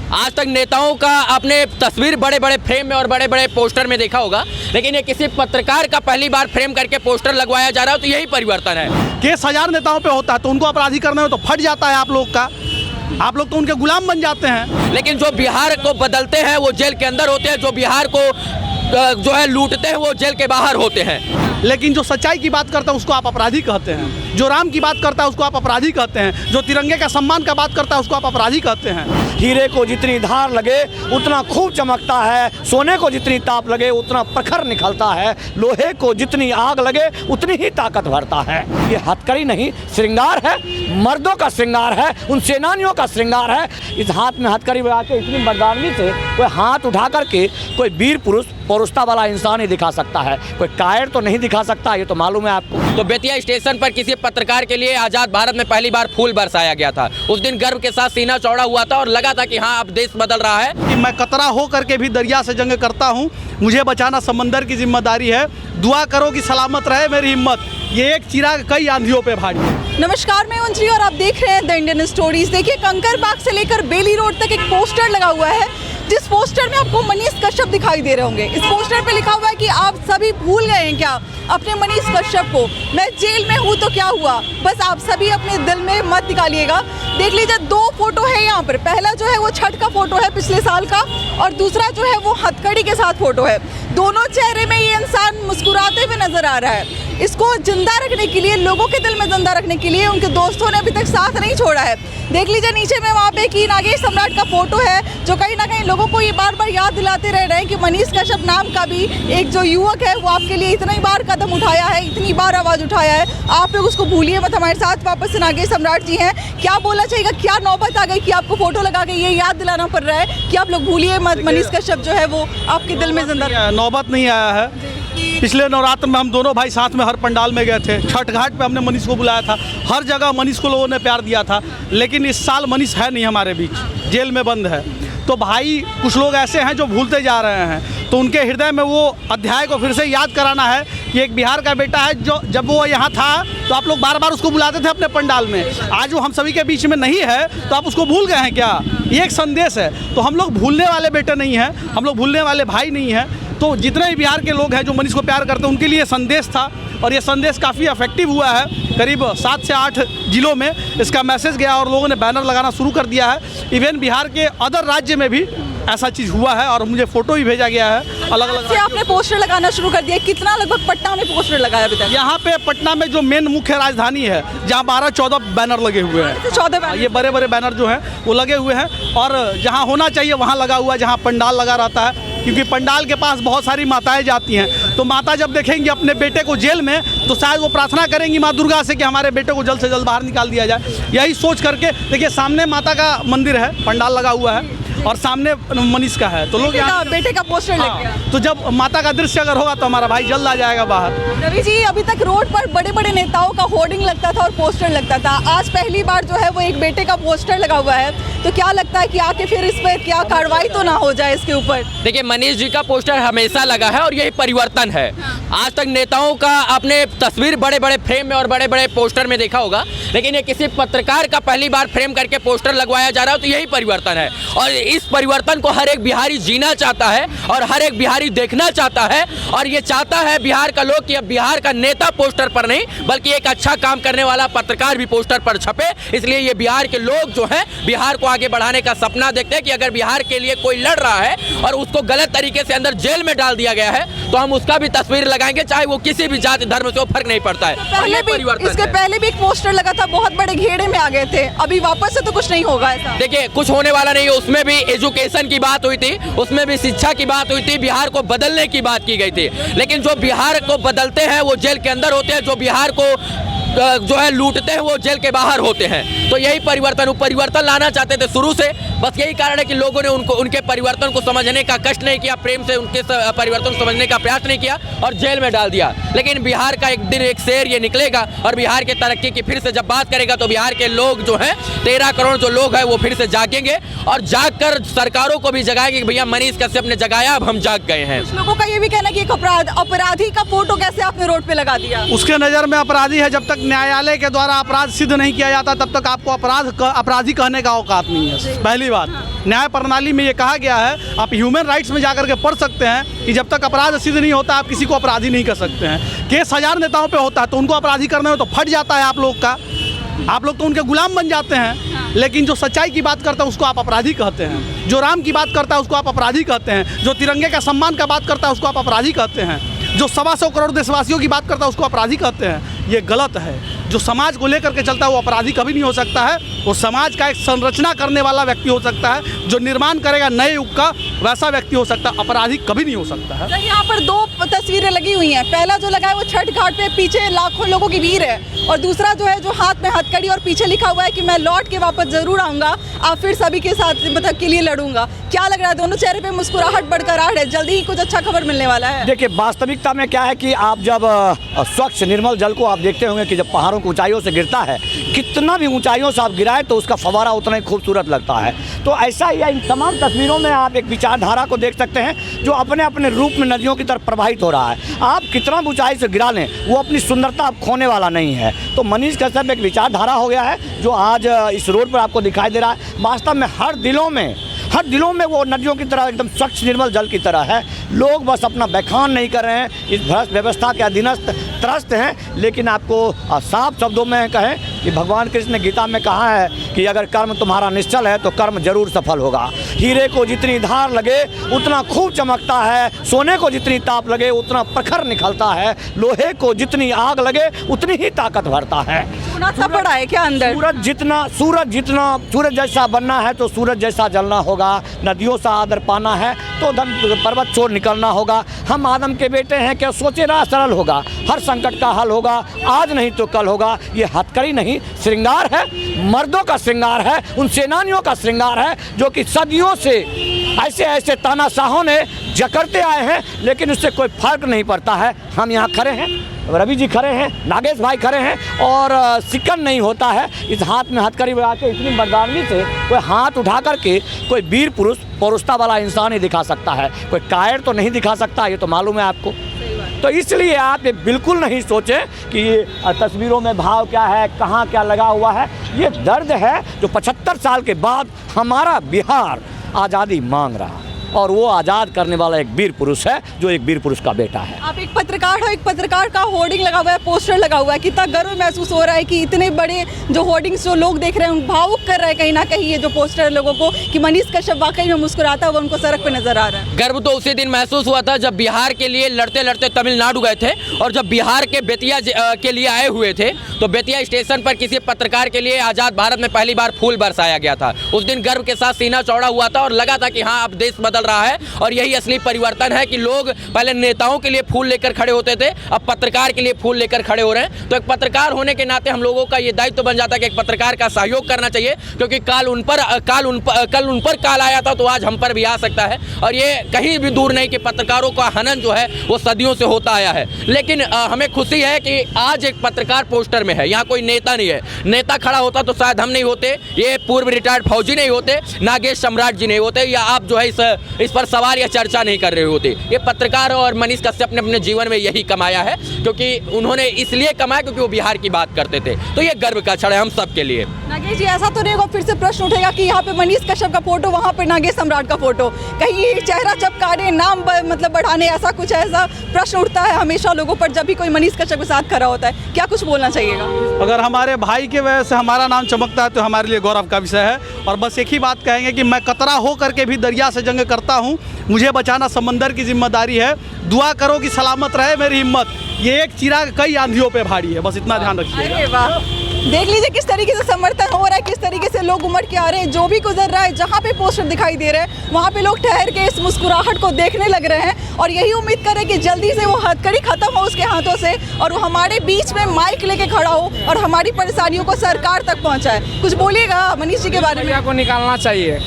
आज तक नेताओं का आपने तस्वीर बड़े बड़े फ्रेम में और बड़े बड़े पोस्टर में देखा होगा, लेकिन ये किसी पत्रकार का पहली बार फ्रेम करके पोस्टर लगवाया जा रहा है, तो यही परिवर्तन है। केस 1000 नेताओं पे होता है तो उनको अपराधी करने में तो फट जाता है आप लोग का, आप लोग तो उनके गुलाम बन जाते हैं। लेकिन जो बिहार को बदलते हैं वो जेल के अंदर होते हैं, जो बिहार को जो है लूटते हैं वो जेल के बाहर होते हैं। लेकिन जो सच्चाई की बात करता है उसको आप अपराधी कहते हैं, जो राम की बात करता है उसको आप अपराधी कहते हैं, जो तिरंगे का सम्मान का बात करता है उसको आप अपराधी कहते हैं। हीरे को जितनी धार लगे उतना खूब चमकता है, सोने को जितनी ताप लगे उतना प्रखर निकलता है, लोहे को जितनी आग लगे उतनी ही ताकत भरता है। ये हथकड़ी नहीं, श्रृंगार है, मर्दों का श्रृंगार है, उन सेनानियों का श्रृंगार है। इस हाथ में हथकड़ी लगा के इतनी मर्दानगी से कोई हाथ उठा करके कोई वीर पुरुष पौरुषता वाला इंसान ही दिखा सकता है, कोई कायर तो नहीं दिखा सकता, ये तो मालूम है आपको। तो बेतिया स्टेशन पर किसी पत्रकार के लिए आजाद भारत में पहली बार फूल बरसाया गया था। उस दिन गर्व के साथ सीना चौड़ा हुआ था और लगा था कि हाँ अब देश बदल रहा है। कि मैं कतरा हो करके भी दरिया से जंग करता हूँ, मुझे बचाना समंदर की जिम्मेदारी है, दुआ करो कि सलामत रहे मेरी हिम्मत, ये एक चिराग कई आंधियों पे भारी है। नमस्कार, मैं अंजलि और आप देख रहे हैं द इंडियन स्टोरीज। देखिए, कंकरबाग से लेकर बेली रोड तक एक पोस्टर लगा हुआ है, जिस पोस्टर में आपको मनीष कश्यप दिखाई दे रहे होंगे। इस पोस्टर पे लिखा हुआ है कि आप सभी भूल गए हैं क्या अपने मनीष कश्यप को, मैं जेल में हूँ तो क्या हुआ, बस आप सभी अपने दिल में मत निकालिएगा। देख लीजिए, 2 फोटो है यहाँ पर। पहला जो है वो छठ का फोटो है पिछले साल का, और दूसरा जो है वो हथकड़ी के साथ फोटो है। दोनों चेहरे में ये इंसान मुस्कुराते हुए नजर आ रहा है। इसको जिंदा रखने के लिए, लोगों के दिल में जिंदा रखने के लिए उनके दोस्तों ने अभी तक साथ नहीं छोड़ा है। देख लीजिए, नीचे में वहाँ पे कि नागेश सम्राट का फोटो है, जो कहीं ना कहीं लोगों को ये बार बार याद दिलाते रह रहे हैं कि मनीष कश्यप नाम का भी एक जो युवक है वो आपके लिए इतनी बार कदम उठाया है, इतनी बार आवाज़ उठाया है। आप लोग उसको भूलिए मत। हमारे साथ वापस से नागेश सम्राट जी हैं। क्या बोलना चाहिएगा, क्या नौबत आ गई कि आपको फोटो लगा के ये याद दिलाना पड़ रहा है कि आप लोग भूलिए मत, मनीष कश्यप जो है वो आपके दिल में जिंदा। नौबत नहीं आया है। पिछले नवरात्र में हम दोनों भाई साथ में हर पंडाल में गए थे, छठ घाट पे हमने मनीष को बुलाया था, हर जगह मनीष को लोगों ने प्यार दिया था। लेकिन इस साल मनीष है नहीं हमारे बीच, जेल में बंद है। तो भाई कुछ लोग ऐसे हैं जो भूलते जा रहे हैं, तो उनके हृदय में वो अध्याय को फिर से याद कराना है कि एक बिहार का बेटा है जो जब वो यहाँ था तो आप लोग बार बार उसको बुलाते थे अपने पंडाल में। आज वो हम सभी के बीच में नहीं है तो आप उसको भूल गए हैं क्या? ये एक संदेश है। तो हम लोग भूलने वाले बेटे नहीं हैं, हम लोग भूलने वाले भाई नहीं हैं। तो जितने भी बिहार के लोग हैं जो मनीष को प्यार करते हैं उनके लिए संदेश था, और ये संदेश काफ़ी इफेक्टिव हुआ है। करीब 7 से 8 जिलों में इसका मैसेज गया और लोगों ने बैनर लगाना शुरू कर दिया है। इवन बिहार के अदर राज्य में भी ऐसा चीज़ हुआ है और मुझे फोटो भी भेजा गया है अलग अलग। आपने पोस्टर लगाना शुरू कर दिया, कितना लगभग पटना में पोस्टर लगाया अभी तक? यहाँ पे पटना में जो मेन मुख्य राजधानी है जहाँ 12-14 बैनर लगे हुए हैं, 14 बैनर, ये बड़े बड़े बैनर जो हैं वो लगे हुए हैं। और जहाँ होना चाहिए वहाँ लगा हुआ है, जहाँ पंडाल लगा रहता है, क्योंकि पंडाल के पास बहुत सारी माताएं जाती हैं। तो माता जब देखेंगी अपने बेटे को जेल में तो शायद वो प्रार्थना करेंगी माँ दुर्गा से कि हमारे बेटे को जल्द से जल्द बाहर निकाल दिया जाए। यही सोच करके देखिए, सामने माता का मंदिर है, पंडाल लगा हुआ है, और सामने मनीष का है। तो लोग यहाँ बेटे का पोस्टर लग गया। तो जब माता का दृश्य अगर होगा तो हमारा भाई जल्द आ जाएगा बाहर। रवि जी, अभी तक रोड पर बड़े बड़े नेताओं का होर्डिंग लगता था और पोस्टर लगता था, आज पहली बार जो है वो एक बेटे का पोस्टर लगा हुआ है। तो क्या लगता है कि आके फिर इस पर क्या कार्रवाई तो ना हो जाए इसके ऊपर? देखिए, मनीष जी का पोस्टर हमेशा लगा है और यही परिवर्तन है। आज तक नेताओं का आपने तस्वीर बड़े बड़े फ्रेम में और बड़े बड़े पोस्टर में देखा होगा, लेकिन ये किसी पत्रकार का पहली बार फ्रेम करके पोस्टर लगवाया जा रहा है, तो यही परिवर्तन है। और इस परिवर्तन को हर एक बिहारी जीना चाहता है और हर एक बिहारी देखना चाहता है, और ये चाहता है बिहार का लोग कि अब बिहार का नेता पोस्टर पर नहीं बल्कि एक अच्छा काम करने वाला पत्रकार भी पोस्टर पर छपे। इसलिए ये बिहार के लोग जो हैं बिहार को आगे बढ़ाने का सपना देखते हैं कि अगर बिहार के लिए कोई लड़ रहा है और उसको गलत तरीके से अंदर जेल में डाल दिया गया है तो हम उसका भी तस्वीर लगाएंगे, चाहे वो किसी भी जाति धर्म से, फर्क नहीं पड़ता है। इसके पहले भी एक पोस्टर लगा था, बहुत बड़े घेरे में आ गए थे, अभी वापस से तो कुछ नहीं होगा ऐसा? देखिए, कुछ होने वाला नहीं है। उसमें भी एजुकेशन की बात हुई थी, उसमें भी शिक्षा की बात हुई थी, बिहार को बदलने की बात की गई थी। लेकिन जो बिहार को बदलते हैं वो जेल के अंदर होते हैं, जो बिहार को जो है लूटते हैं वो जेल के बाहर होते हैं। तो यही परिवर्तन लाना चाहते थे शुरू से। बस यही कारण है कि लोगों ने उनके परिवर्तन को समझने का कष्ट नहीं किया, प्रेम से उनके परिवर्तन को समझने का प्रयास नहीं किया और जेल में डाल दिया। लेकिन बिहार का एक दिन एक शेर ये निकलेगा और बिहार के तरक्की की फिर से जब बात करेगा तो बिहार के लोग जो हैं 13 करोड़ जो लोग हैं वो फिर से जागेंगे और जाग कर सरकारों को भी जगाएंगे कि भैया मनीष कश्यप ने जगाया, अब हम जाग गए हैं। कुछ लोगों का ये भी कहना है कि एक अपराधी का फोटो कैसे आपने रोड पे लगा दिया? उसके नज़र में अपराधी है, जब तक न्यायालय के द्वारा अपराध सिद्ध नहीं किया जाता तब तक आपको अपराधी कहने का औकात नहीं है। पहली बात। न्याय प्रणाली में ये कहा गया है, आप ह्यूमन राइट्स में जाकर के पढ़ सकते हैं कि जब तक अपराध सिद्ध नहीं होता आप किसी को अपराधी नहीं कर सकते हैं। केस 1000 नेताओं पे होता है तो उनको अपराधी करने में तो फट जाता है आप लोग का, आप लोग तो उनके गुलाम बन जाते हैं। लेकिन जो सच्चाई की बात करता है उसको आप अपराधी कहते हैं, जो राम की बात करता है उसको आप अपराधी कहते हैं, जो तिरंगे का सम्मान का बात करता है उसको आप अपराधी कहते हैं, जो 125 करोड़ देशवासियों की बात करता है उसको अपराधी कहते हैं। ये गलत है। जो समाज को लेकर के चलता है वो अपराधी कभी नहीं हो सकता है। वो समाज का एक संरचना करने वाला व्यक्ति हो सकता है, जो निर्माण करेगा नए युग का, वैसा व्यक्ति हो सकता है। अपराधी कभी नहीं हो सकता है। तो यहाँ पर 2 तस्वीरें लगी हुई हैं। पहला जो लगा है वो छठ घाट पे पीछे लाखों लोगों की भीड़ है, और दूसरा जो है जो हाथ में हथकड़ी और पीछे लिखा हुआ है कि मैं लौट के वापस जरूर आऊँगा, आप फिर सभी के साथ मतलब के लिए लड़ूंगा। क्या लग रहा है, दोनों चेहरे पे मुस्कुराहट बढ़कर आ रही है, जल्दी ही कुछ अच्छा खबर मिलने वाला है? देखिए, वास्तविकता में क्या है कि आप जब स्वच्छ निर्मल जल को आप देखते होंगे कि जब पहाड़ों की ऊंचाइयों से गिरता है, कितना भी ऊंचाइयों से आप गिराए तो उसका फवारा उतना ही खूबसूरत लगता है। तो ऐसा ही इन तमाम तस्वीरों में आप एक विचारधारा को देख सकते हैं जो अपने अपने रूप में नदियों की तरफ प्रवाहित हो रहा है। आप कितना भी ऊंचाई से गिरा लें, वो अपनी सुंदरता आप खोने वाला नहीं है। तो मनीष कश्यप एक विचारधारा हो गया है जो आज इस रोड पर आपको दिखाई दे रहा है। वास्तव में हर दिलों में वो नदियों की तरह एकदम स्वच्छ निर्मल जल की तरह है। लोग बस अपना बखान नहीं कर रहे हैं, इस भ्रष्ट व्यवस्था के अधीनस्थ त्रस्त हैं। लेकिन आपको साफ शब्दों में कहें कि भगवान कृष्ण ने गीता में कहा है कि अगर कर्म तुम्हारा निश्चल है तो कर्म जरूर सफल होगा। हीरे को जितनी धार लगे उतना खूब चमकता है, सोने को जितनी ताप लगे उतना प्रखर निकलता है, लोहे को जितनी आग लगे उतनी ही ताकत भरता है। सा पड़ा है क्या अंदर? सूरज जैसा बनना है तो सूरज जैसा जलना होगा, नदियों से आदर पाना है तो पर्वत छोड़ निकलना होगा। हम आदम के बेटे हैं, क्या सोचे रहा सरल होगा, हर संकट का हल होगा, आज नहीं तो कल होगा। ये हथकड़ी नहीं, श्रृंगार है, मर्दों का श्रृंगार है, उन सेनानियों का श्रृंगार है जो कि सदियों से ऐसे तानाशाहों ने जकड़ते आए हैं, लेकिन उससे कोई फर्क नहीं पड़ता है। हम यहाँ खड़े हैं, रवि जी खड़े हैं, नागेश भाई खड़े हैं, और सिकन नहीं होता है इस हाथ में हथकड़ी बना के। इतनी मर्दानगी से कोई हाथ उठा करके कोई वीर पुरुष पौरुषता वाला इंसान ही दिखा सकता है, कोई कायर तो नहीं दिखा सकता, ये तो मालूम है आपको। तो इसलिए आप ये बिल्कुल नहीं सोचें कि ये तस्वीरों में भाव क्या है, कहाँ क्या लगा हुआ है। ये दर्द है जो 75 साल के बाद हमारा बिहार आज़ादी मांग रहा है, और वो आज़ाद करने वाला एक वीर पुरुष है जो एक वीर पुरुष का बेटा है। आप एक पत्रकार हो, एक पत्रकार का होर्डिंग लगा हुआ है, पोस्टर लगा हुआ है, कितना गर्व महसूस हो रहा है कि इतने बड़े जो होर्डिंग्स जो लोग देख रहे हैं भावुक कर रहे हैं कहीं ना कहीं ये जो पोस्टर लोगों को, कि मनीष कश्यप वाकई में मुस्कुराता हुआ उनको सड़क पे नजर आ रहा है। गर्व तो उसी दिन महसूस हुआ था जब बिहार के लिए लड़ते लड़ते तमिलनाडु गए थे, और जब बिहार के बेतिया के लिए आए हुए थे तो बेतिया स्टेशन पर किसी पत्रकार के लिए आज़ाद भारत में पहली बार फूल बरसाया गया था। उस दिन गर्व के साथ सीना चौड़ा हुआ था और लगा था कि हाँ, अब देश बदल रहा है। और यही असली परिवर्तन है कि लोग पहले नेताओं के लिए फूल लेकर खड़े होते थे, अब पत्रकार के लिए फूल लेकर खड़े हो रहे हैं। तो एक पत्रकार होने के नाते हम लोगों का ये दायित्व बन जाता है कि एक पत्रकार का सहयोग करना चाहिए, क्योंकि कल उन पर काल आया था तो आज हम पर भी आ सकता है। और ये कहीं भी दूर नहीं कि पत्रकारों का हनन जो है वो सदियों से होता आया है। लेकिन हमें खुशी है कि आज एक पत्रकार पोस्टर में है, यहाँ कोई नेता नहीं है। नेता खड़ा होता तो शायद हम नहीं होते, ये पूर्व रिटायर्ड फौजी नहीं होते, नागेश सम्राट जी नहीं होते, या आप जो है इस पर सवाल या चर्चा नहीं कर रहे होते। ये पत्रकार और मनीष कश्यप ने अपने जीवन में यही कमाया है, क्योंकि उन्होंने इसलिए कमाया क्योंकि वो बिहार की बात करते थे। तो ये गर्व का क्षण है हम सब के लिए। नागेश जी, ऐसा तो नहीं होगा फिर से प्रश्न उठेगा कि यहाँ पे मनीष कश्यप का फोटो, वहाँ पे नागेश सम्राट का फोटो, कहीं चेहरा चपकाने, नाम मतलब बढ़ाने, ऐसा कुछ ऐसा प्रश्न उठता है हमेशा लोगों पर जब भी कोई मनीष कश्यप के साथ खड़ा होता है। क्या कुछ बोलना चाहिएगा? अगर हमारे भाई के वजह से हमारा नाम चमकता है तो हमारे लिए गौरव का विषय है। और बस एक ही बात कहेंगे कि मैं कतरा हो करके भी दरिया से जंग करता हूँ, मुझे बचाना समंदर की जिम्मेदारी है, दुआ करो कि सलामत रहे मेरी हिम्मत, ये एक चिराग कई आंधियों पे भारी है। बस इतना ध्यान रखिए। अरे वाह, देख लीजिए किस तरीके से समर्थन हो रहा है, किस तरीके से लोग उमड़ के आ रहे हैं। जो भी गुजर रहा है, जहाँ पे पोस्टर दिखाई दे रहे हैं, वहाँ पे लोग ठहर के इस मुस्कुराहट को देखने लग रहे हैं, और यही उम्मीद करें कि जल्दी से वो हथकड़ी खत्म हो उसके हाथों से, और वो हमारे बीच में माइक लेके खड़ा हो और हमारी परेशानियों को सरकार तक पहुँचाए। कुछ बोलिएगा मनीष जी के बारे में? भैया को निकालना चाहिए।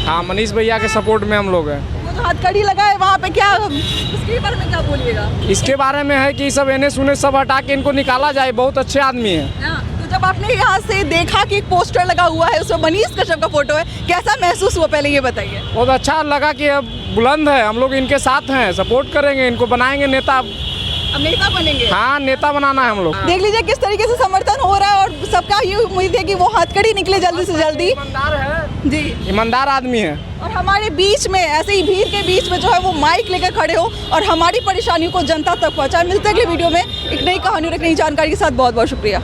हाँ, मनीष भैया के सपोर्ट में हम लोग हैं। हथकड़ी लगा है वहाँ पे, क्या इसके बारे में क्या बोलिएगा? इसके बारे में है कि सब एने सुने सब हटा के इनको निकाला जाए, बहुत अच्छे आदमी है। तो जब आपने यहाँ से देखा कि एक पोस्टर लगा हुआ है उसमें मनीष कश्यप का फोटो है, कैसा महसूस हुआ पहले ये बताइए? बहुत अच्छा लगा कि अब बुलंद है, हम लोग इनके साथ हैं, सपोर्ट करेंगे, इनको बनाएंगे नेता अब नेता बनेंगे। हाँ, नेता बनाना है हम लोग। देख लीजिए किस तरीके से समर्थन हो रहा है और सबका ये उम्मीद है कि वो हथकड़ी निकले जल्दी से जल्दी। ईमानदार है जी, ईमानदार आदमी है। और हमारे बीच में ऐसे ही भीड़ के बीच में जो है वो माइक लेकर खड़े हो और हमारी परेशानियों को जनता तक पहुंचाए। मिलते हैं अगले वीडियो में एक नई कहानी और एक नई जानकारी के साथ। बहुत बहुत शुक्रिया।